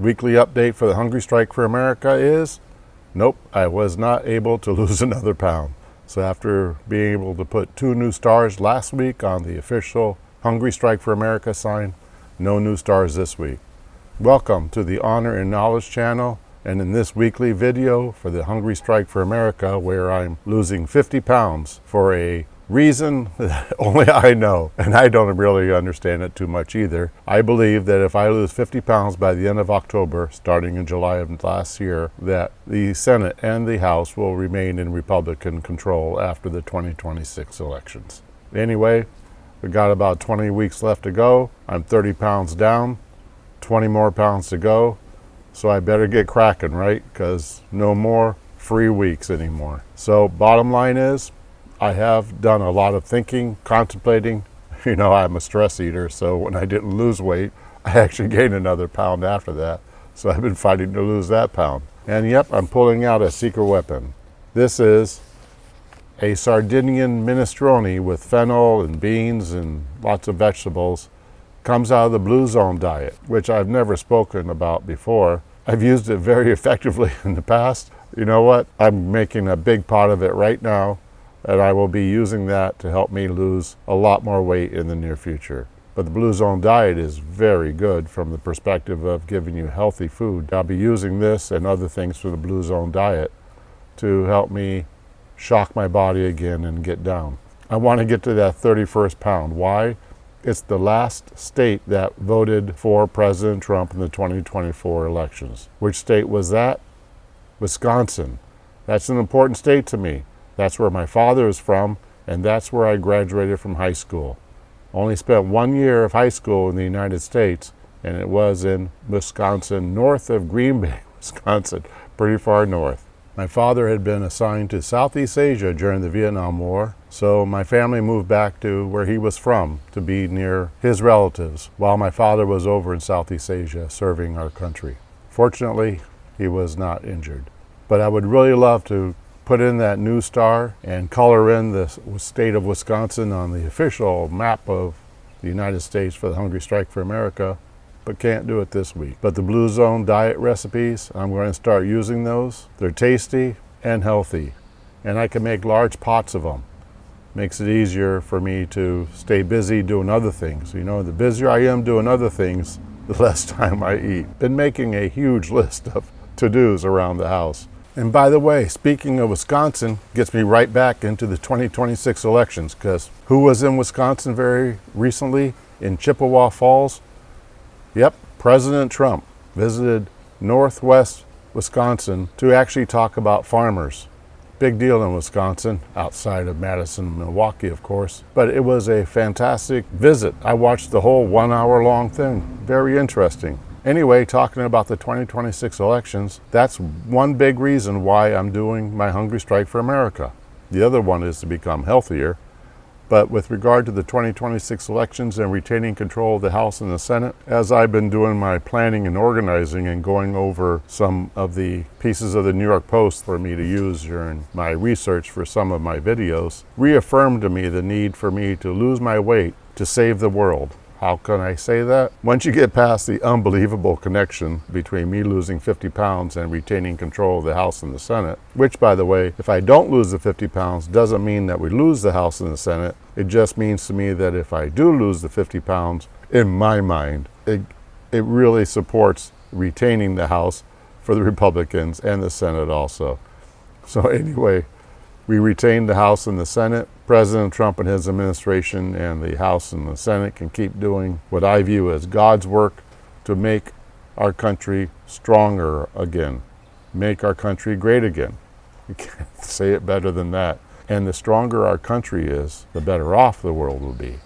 Weekly update for the Hungry Strike for America is, nope, I was not able to lose another pound. So after being able to put 2 new stars last week on the official Hungry Strike for America sign, no new stars this week. Welcome to the Honor and Knowledge channel, and in this weekly video for the Hungry Strike for America, where I'm losing 50 pounds for a reason that only I know, and I don't really understand it too much either. I believe that if I lose 50 pounds by the end of October, starting in July of last year, that the Senate and the House will remain in Republican control after the 2026 elections. Anyway, we got about 20 weeks left to go. I'm 30 pounds down, 20 more pounds to go, so I better get cracking, right? Because no more free weeks anymore. So bottom line is, I have done a lot of thinking, contemplating. You know, I'm a stress eater, so when I didn't lose weight, I actually gained another pound after that. So I've been fighting to lose that pound. And yep, I'm pulling out a secret weapon. This is a Sardinian minestrone with fennel and beans and lots of vegetables. Comes out of the Blue Zone diet, which I've never spoken about before. I've used it very effectively in the past. You know what? I'm making a big pot of it right now, and I will be using that to help me lose a lot more weight in the near future. But the Blue Zone diet is very good from the perspective of giving you healthy food. I'll be using this and other things from the Blue Zone diet to help me shock my body again and get down. I want to get to that 31st pound. Why? It's the last state that voted for President Trump in the 2024 elections. Which state was that? Wisconsin. That's an important state to me. That's where my father is from, and that's where I graduated from high school. Only spent 1 year of high school in the United States, and it was in Wisconsin, north of Green Bay, Wisconsin, pretty far north. My father had been assigned to Southeast Asia during the Vietnam War, so my family moved back to where he was from to be near his relatives, while my father was over in Southeast Asia serving our country. Fortunately, he was not injured. But I would really love to put in that new star and color in the state of Wisconsin on the official map of the United States for the Hungry Strike for America, but can't do it this week. But the Blue Zone diet recipes, I'm going to start using those. They're tasty and healthy, and I can make large pots of them. Makes it easier for me to stay busy doing other things. You know, the busier I am doing other things, the less time I eat. Been making a huge list of to-dos around the house. And by the way, speaking of Wisconsin, gets me right back into the 2026 elections, because who was in Wisconsin very recently in Chippewa Falls? Yep, President Trump visited Northwest Wisconsin to actually talk about farmers. Big deal in Wisconsin, outside of Madison, Milwaukee, of course. But it was a fantastic visit. I watched the whole 1 hour long thing. Very interesting. Anyway, talking about the 2026 elections, that's one big reason why I'm doing my Hungry Strike for America. The other one is to become healthier. But with regard to the 2026 elections and retaining control of the House and the Senate, as I've been doing my planning and organizing and going over some of the pieces of the New York Post for me to use during my research for some of my videos, reaffirmed to me the need for me to lose my weight to save the world. How can I say that? Once you get past the unbelievable connection between me losing 50 pounds and retaining control of the House and the Senate, which, by the way, if I don't lose the 50 pounds, doesn't mean that we lose the House and the Senate. It just means to me that if I do lose the 50 pounds, in my mind, it really supports retaining the House for the Republicans and the Senate also. So anyway, we retained the House and the Senate. President Trump and his administration and the House and the Senate can keep doing what I view as God's work to make our country stronger again, make our country great again. You can't say it better than that. And the stronger our country is, the better off the world will be.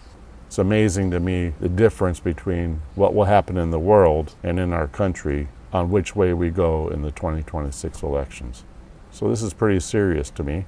It's amazing to me the difference between what will happen in the world and in our country on which way we go in the 2026 elections. So this is pretty serious to me.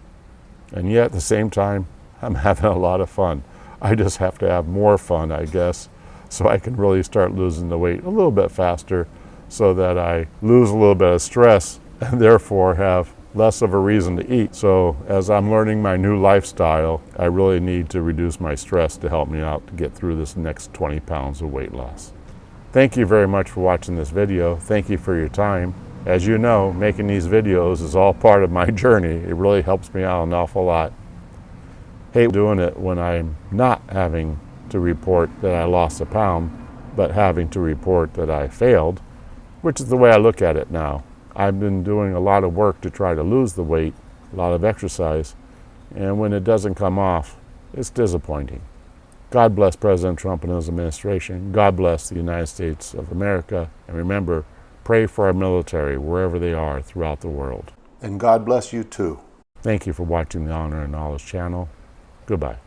And yet at the same time, I'm having a lot of fun. I just have to have more fun, I guess, so I can really start losing the weight a little bit faster so that I lose a little bit of stress and therefore have less of a reason to eat. So as I'm learning my new lifestyle, I really need to reduce my stress to help me out to get through this next 20 pounds of weight loss. Thank you very much for watching this video. Thank you for your time. As you know, making these videos is all part of my journey. It really helps me out an awful lot. Hate doing it when I'm not having to report that I lost a pound, but having to report that I failed, which is the way I look at it now. I've been doing a lot of work to try to lose the weight, a lot of exercise, and when it doesn't come off, it's disappointing. God bless President Trump and his administration. God bless the United States of America. And remember, pray for our military wherever they are throughout the world. And God bless you too. Thank you for watching the Honor and Knowledge channel. Goodbye.